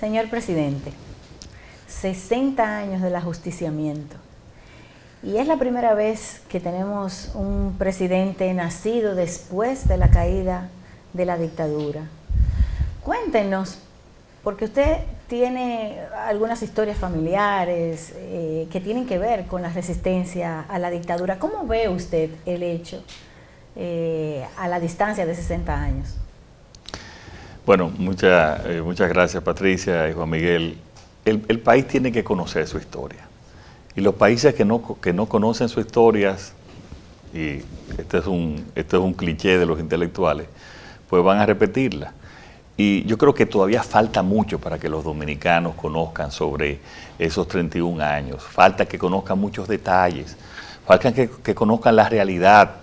Señor presidente, 60 años del ajusticiamiento. Y es la primera vez que tenemos un presidente nacido después de la caída de la dictadura. Cuéntenos, porque usted tiene algunas historias familiares que tienen que ver con la resistencia a la dictadura. ¿Cómo ve usted el hecho a la distancia de 60 años? Bueno, muchas gracias, Patricia y Juan Miguel. El país tiene que conocer su historia. Y los países que no conocen su historia, y este es un cliché de los intelectuales, pues van a repetirla. Y yo creo que todavía falta mucho para que los dominicanos conozcan sobre esos 31 años. Falta que conozcan muchos detalles, falta que conozcan la realidad,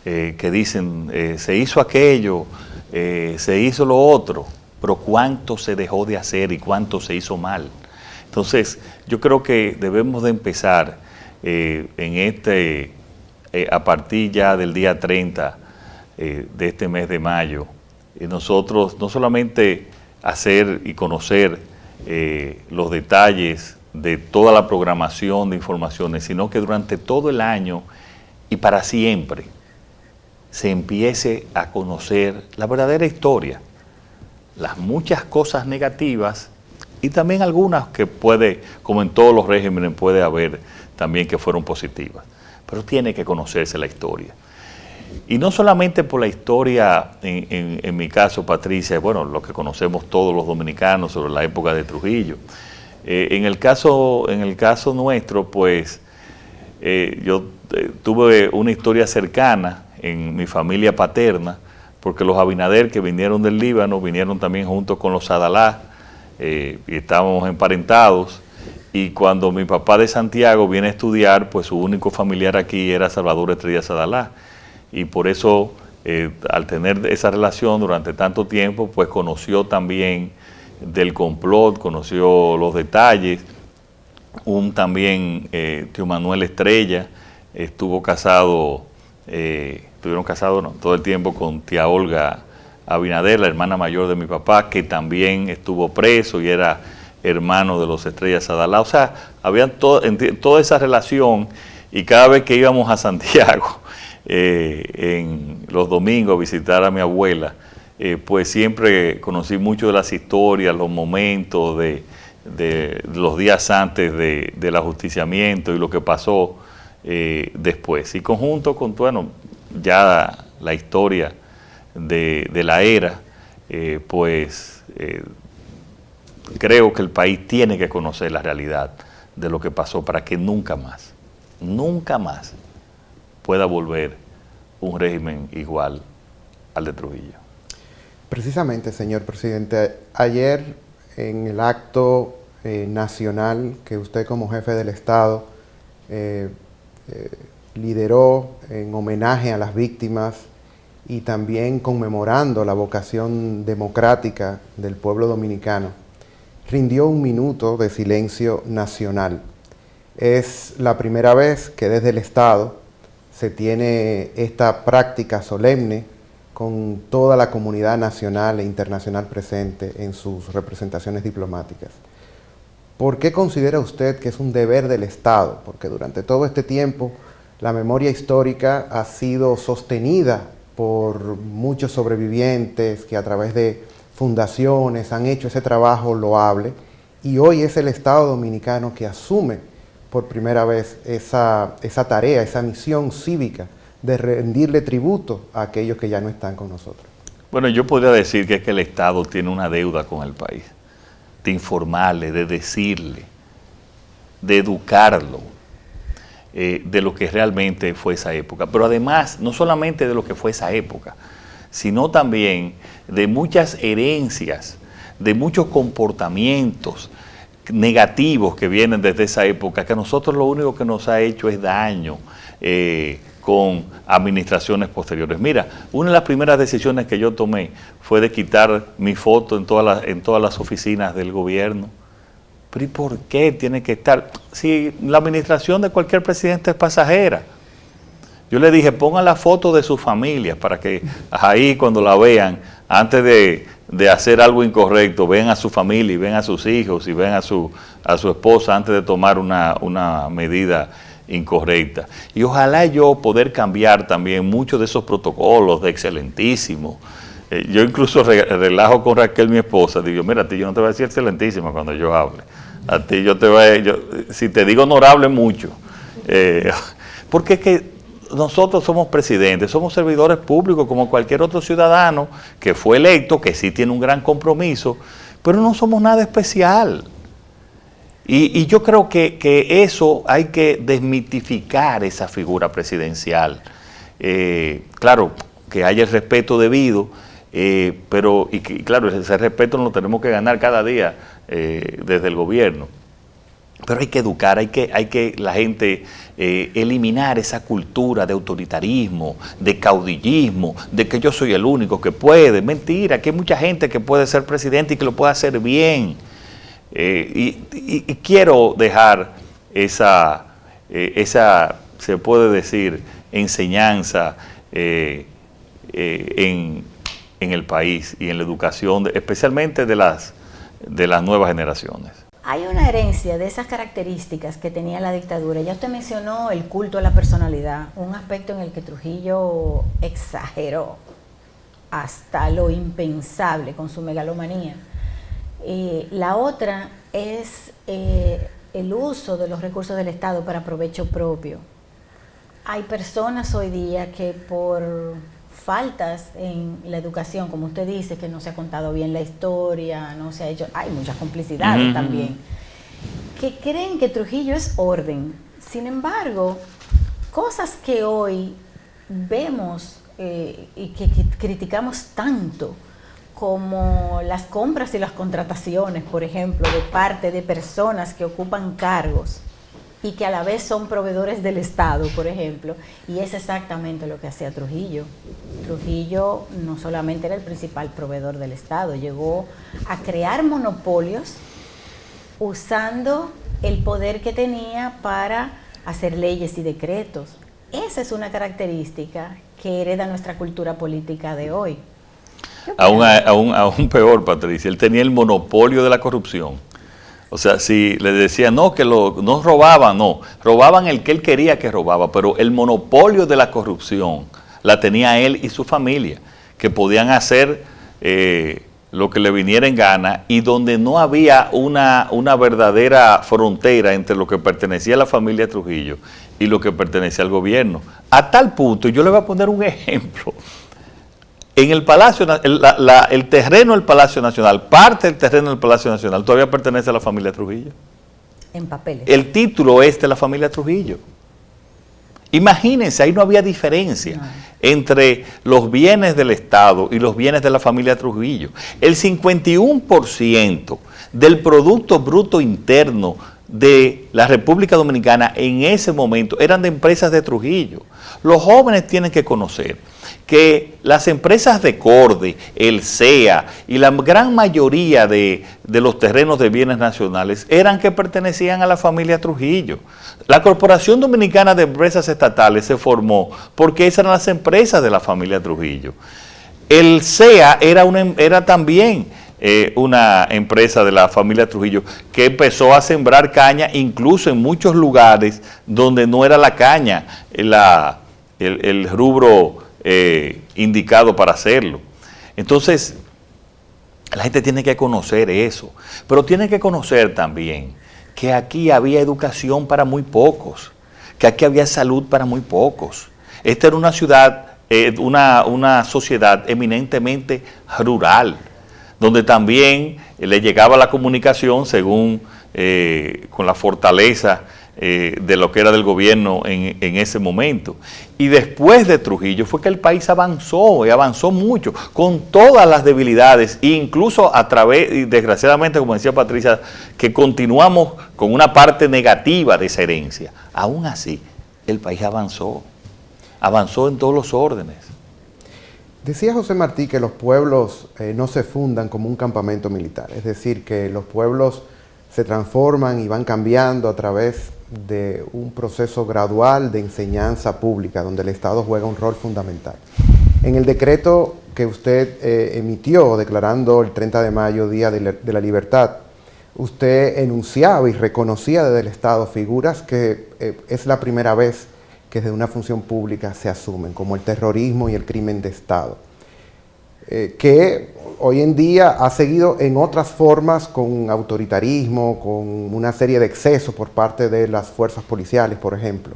que dicen, se hizo aquello, se hizo lo otro, pero cuánto se dejó de hacer y cuánto se hizo mal. Entonces, yo creo que debemos de empezar a partir ya del día 30 de este mes de mayo, nosotros no solamente hacer y conocer los detalles de toda la programación de informaciones, sino que durante todo el año y para siempre se empiece a conocer la verdadera historia, las muchas cosas negativas y también algunas que puede, como en todos los regímenes, puede haber también que fueron positivas. Pero tiene que conocerse la historia. Y no solamente por la historia, en mi caso, Patricia, bueno, lo que conocemos todos los dominicanos sobre la época de Trujillo. En el caso nuestro, pues, yo tuve una historia cercana en mi familia paterna, porque los Abinader que vinieron del Líbano vinieron también junto con los Sadalá, y estábamos emparentados, y cuando mi papá de Santiago viene a estudiar, pues su único familiar aquí era Salvador Estrella Sadalá, y por eso, al tener esa relación durante tanto tiempo, pues conoció también del complot, conoció los detalles. También tío Manuel Estrella estuvieron casados todo el tiempo con tía Olga Abinader, la hermana mayor de mi papá, que también estuvo preso y era hermano de los Estrellas Sadalá. O sea, había toda esa relación, y cada vez que íbamos a Santiago en los domingos a visitar a mi abuela, pues siempre conocí mucho de las historias, los momentos de los días antes del ajusticiamiento y lo que pasó después. Y conjunto con, bueno, ya la historia de la era, creo que el país tiene que conocer la realidad de lo que pasó para que nunca más pueda volver un régimen igual al de Trujillo. Precisamente, señor presidente, ayer en el acto nacional que usted como jefe del Estado lideró en homenaje a las víctimas y también conmemorando la vocación democrática del pueblo dominicano, rindió un minuto de silencio nacional. Es la primera vez que desde el Estado se tiene esta práctica solemne con toda la comunidad nacional e internacional presente en sus representaciones diplomáticas. ¿Por qué considera usted que es un deber del Estado? Porque durante todo este tiempo la memoria histórica ha sido sostenida por muchos sobrevivientes que a través de fundaciones han hecho ese trabajo loable, y hoy es el Estado dominicano que asume por primera vez esa tarea, esa misión cívica de rendirle tributo a aquellos que ya no están con nosotros? Bueno, yo podría decir que es que el Estado tiene una deuda con el país, de informarle, de decirle, de educarlo, de lo que realmente fue esa época. Pero además, no solamente de lo que fue esa época, sino también de muchas herencias, de muchos comportamientos negativos que vienen desde esa época, que a nosotros lo único que nos ha hecho es daño con administraciones posteriores. Mira, una de las primeras decisiones que yo tomé fue de quitar mi foto en todas las oficinas del gobierno. ¿Pero y por qué tiene que estar? Si la administración de cualquier presidente es pasajera. Yo le dije, pongan la foto de su familia para que ahí cuando la vean, antes de hacer algo incorrecto, ven a su familia y ven a sus hijos y ven a su esposa antes de tomar una medida incorrecta. Y ojalá yo poder cambiar también muchos de esos protocolos de excelentísimo. Yo incluso relajo con Raquel, mi esposa, digo, mira, a ti yo no te voy a decir excelentísima cuando yo hable. A ti si te digo honorable mucho. Porque es que nosotros somos presidentes, somos servidores públicos como cualquier otro ciudadano que fue electo, que sí tiene un gran compromiso, pero no somos nada especial. Y yo creo que eso hay que desmitificar esa figura presidencial. Claro, que haya el respeto debido, pero claro, ese respeto lo tenemos que ganar cada día desde el gobierno. Pero hay que educar, hay que la gente eliminar esa cultura de autoritarismo, de caudillismo, de que yo soy el único que puede. Mentira, que hay mucha gente que puede ser presidente y que lo puede hacer bien. Y quiero dejar esa, se puede decir, enseñanza en el país y en la educación, especialmente de las nuevas generaciones. Hay una herencia de esas características que tenía la dictadura. Ya usted mencionó el culto a la personalidad, un aspecto en el que Trujillo exageró hasta lo impensable con su megalomanía. La otra es el uso de los recursos del Estado para provecho propio. Hay personas hoy día que por faltas en la educación, como usted dice, que no se ha contado bien la historia, no se ha hecho, hay muchas complicidades también, que creen que Trujillo es orden. Sin embargo, cosas que hoy vemos y que criticamos tanto, como las compras y las contrataciones, por ejemplo, de parte de personas que ocupan cargos y que a la vez son proveedores del Estado, por ejemplo, y es exactamente lo que hacía Trujillo. Trujillo no solamente era el principal proveedor del Estado, llegó a crear monopolios usando el poder que tenía para hacer leyes y decretos. Esa es una característica que hereda nuestra cultura política de hoy. Aún peor, Patricia, él tenía el monopolio de la corrupción. O sea, si le decían no, que no robaban, no, robaban el que él quería que robaba, pero el monopolio de la corrupción la tenía él y su familia, que podían hacer lo que le viniera en gana y donde no había una verdadera frontera entre lo que pertenecía a la familia Trujillo y lo que pertenecía al gobierno. A tal punto, yo le voy a poner un ejemplo. En el Palacio, el terreno del Palacio Nacional, parte del terreno del Palacio Nacional, todavía pertenece a la familia Trujillo. En papeles. El título es de la familia Trujillo. Imagínense, ahí no había diferencia entre los bienes del Estado y los bienes de la familia Trujillo. El 51% del Producto Bruto Interno de la República Dominicana en ese momento eran de empresas de Trujillo. Los jóvenes tienen que conocer que las empresas de Corde, el CEA y la gran mayoría de los terrenos de bienes nacionales eran que pertenecían a la familia Trujillo. La Corporación Dominicana de Empresas Estatales se formó porque esas eran las empresas de la familia Trujillo. El CEA era también una empresa de la familia Trujillo que empezó a sembrar caña incluso en muchos lugares donde no era la caña el rubro indicado para hacerlo. Entonces, la gente tiene que conocer eso, pero tiene que conocer también que aquí había educación para muy pocos, que aquí había salud para muy pocos. Esta era una ciudad, una sociedad eminentemente rural, donde también le llegaba la comunicación según con la fortaleza de lo que era del gobierno en ese momento. Y después de Trujillo fue que el país avanzó, y avanzó mucho, con todas las debilidades, e incluso a través, y desgraciadamente, como decía Patricia, que continuamos con una parte negativa de esa herencia. Aún así, el país avanzó en todos los órdenes. Decía José Martí que los pueblos no se fundan como un campamento militar, es decir, que los pueblos se transforman y van cambiando a través de un proceso gradual de enseñanza pública, donde el Estado juega un rol fundamental. En el decreto que usted emitió declarando el 30 de mayo, Día de la Libertad, usted enunciaba y reconocía desde el Estado figuras que es la primera vez que desde una función pública se asumen, como el terrorismo y el crimen de Estado, que hoy en día ha seguido en otras formas con autoritarismo, con una serie de excesos por parte de las fuerzas policiales, por ejemplo.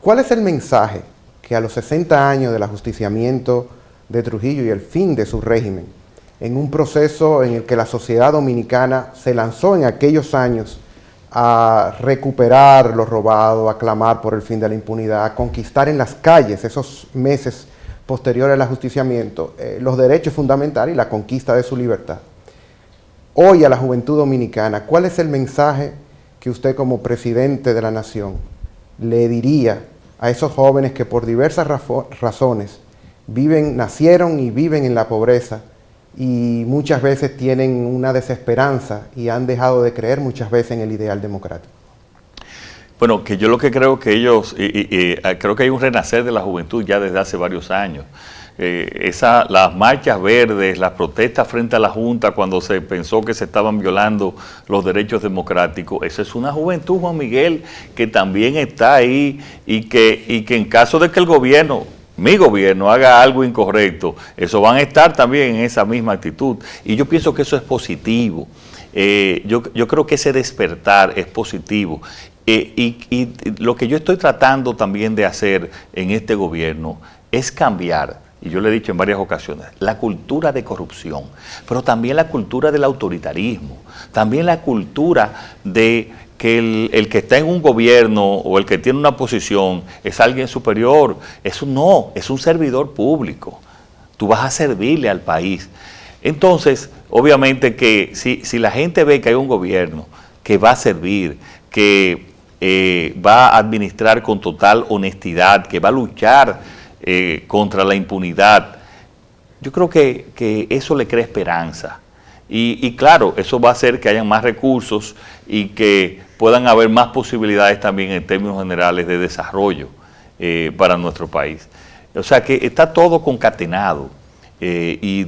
¿Cuál es el mensaje que a los 60 años del ajusticiamiento de Trujillo y el fin de su régimen, en un proceso en el que la sociedad dominicana se lanzó en aquellos años a recuperar lo robado, a clamar por el fin de la impunidad, a conquistar en las calles esos meses posteriores al ajusticiamiento los derechos fundamentales y la conquista de su libertad? Hoy a la juventud dominicana, ¿cuál es el mensaje que usted como presidente de la nación le diría a esos jóvenes que por diversas razones nacieron y viven en la pobreza y muchas veces tienen una desesperanza y han dejado de creer muchas veces en el ideal democrático? Bueno, que yo lo que creo que ellos, creo que hay un renacer de la juventud ya desde hace varios años. Las marchas verdes, las protestas frente a la Junta cuando se pensó que se estaban violando los derechos democráticos, esa es una juventud, Juan Miguel, que también está ahí y que en caso de que el gobierno, mi gobierno, haga algo incorrecto, eso van a estar también en esa misma actitud. Y yo pienso que eso es positivo. Yo creo que ese despertar es positivo. Y lo que yo estoy tratando también de hacer en este gobierno es cambiar, y yo le he dicho en varias ocasiones, la cultura de corrupción, pero también la cultura del autoritarismo, también la cultura de que el que está en un gobierno o el que tiene una posición es alguien superior. Eso no, es un servidor público. Tú vas a servirle al país. Entonces, obviamente que si la gente ve que hay un gobierno que va a servir, que va a administrar con total honestidad, que va a luchar contra la impunidad, yo creo que eso le crea esperanza. Y claro, eso va a hacer que hayan más recursos y que puedan haber más posibilidades también en términos generales de desarrollo para nuestro país. O sea que está todo concatenado. Y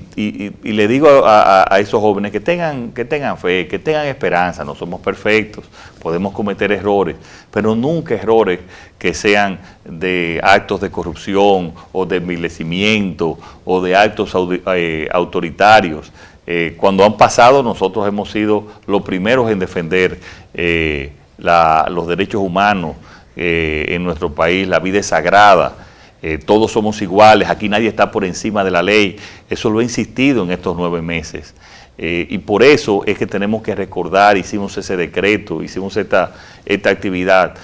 le digo a esos jóvenes que tengan fe, que tengan esperanza. No somos perfectos, podemos cometer errores, pero nunca errores que sean de actos de corrupción o de envilecimiento o de actos autoritarios. Cuando han pasado, nosotros hemos sido los primeros en defender los derechos humanos en nuestro país. La vida es sagrada. Todos somos iguales, aquí nadie está por encima de la ley. Eso lo he insistido en estos 9 meses. Y por eso es que tenemos que recordar, hicimos ese decreto, hicimos esta actividad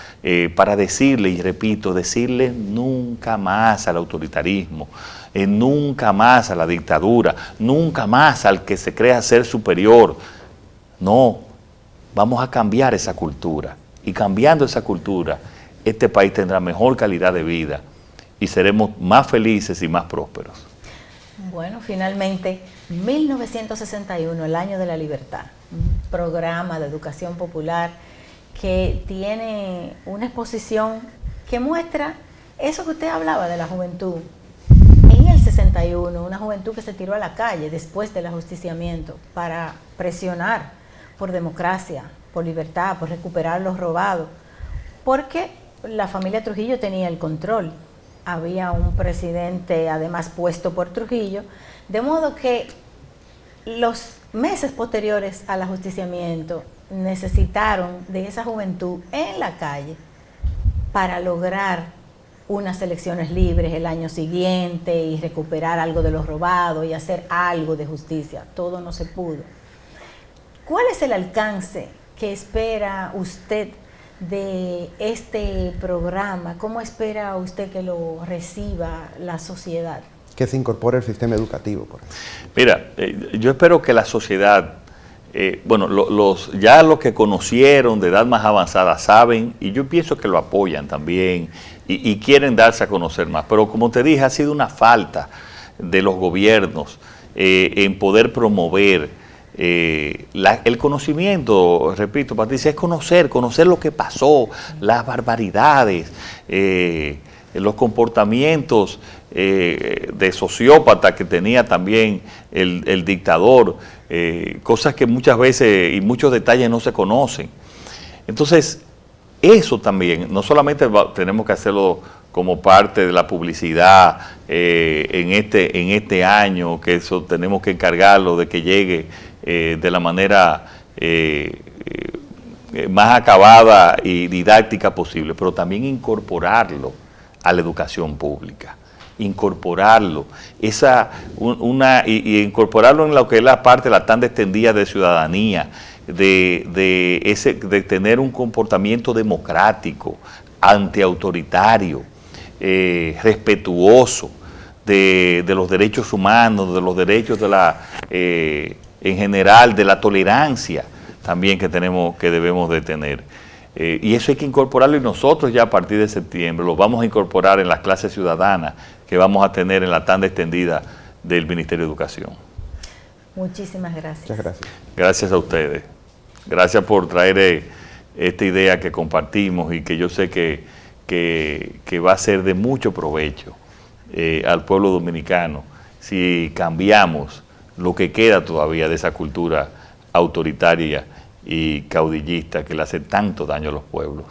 para decirle, y repito, decirle nunca más al autoritarismo, nunca más a la dictadura, nunca más al que se crea ser superior. No, vamos a cambiar esa cultura. Y cambiando esa cultura, este país tendrá mejor calidad de vida y seremos más felices y más prósperos. Bueno, finalmente, 1961, el año de la libertad, un programa de educación popular que tiene una exposición que muestra eso que usted hablaba de la juventud. En el 61, una juventud que se tiró a la calle después del ajusticiamiento para presionar por democracia, por libertad, por recuperar lo robado, porque la familia Trujillo tenía el control. Había un presidente además puesto por Trujillo, de modo que los meses posteriores al ajusticiamiento necesitaron de esa juventud en la calle para lograr unas elecciones libres el año siguiente y recuperar algo de lo robado y hacer algo de justicia. Todo no se pudo. ¿Cuál es el alcance que espera usted de este programa? ¿Cómo espera usted que lo reciba la sociedad? Que se incorpore el sistema educativo, por ejemplo. Mira, yo espero que la sociedad, ya los que conocieron de edad más avanzada saben, y yo pienso que lo apoyan también y quieren darse a conocer más. Pero como te dije, ha sido una falta de los gobiernos en poder promover el conocimiento. Repito, Patricia, es conocer lo que pasó, las barbaridades, los comportamientos de sociópata que tenía también el dictador, cosas que muchas veces y muchos detalles no se conocen. Entonces, eso también, no solamente tenemos que hacerlo como parte de la publicidad en este año, que eso tenemos que encargarlo de que llegue de la manera más acabada y didáctica posible, pero también incorporarlo a la educación pública, incorporarlo, y incorporarlo en lo que es la parte, la tanda extendida de ciudadanía, de tener un comportamiento democrático, antiautoritario, respetuoso de los derechos humanos, de los derechos en general, de la tolerancia también que debemos de tener. Y eso hay que incorporarlo, y nosotros ya a partir de septiembre lo vamos a incorporar en las clases ciudadanas que vamos a tener en la tanda extendida del Ministerio de Educación. Muchísimas gracias. Muchas gracias. Gracias a ustedes. Gracias por traer esta idea que compartimos y que yo sé que va a ser de mucho provecho al pueblo dominicano si cambiamos lo que queda todavía de esa cultura autoritaria y caudillista que le hace tanto daño a los pueblos.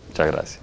Muchas gracias.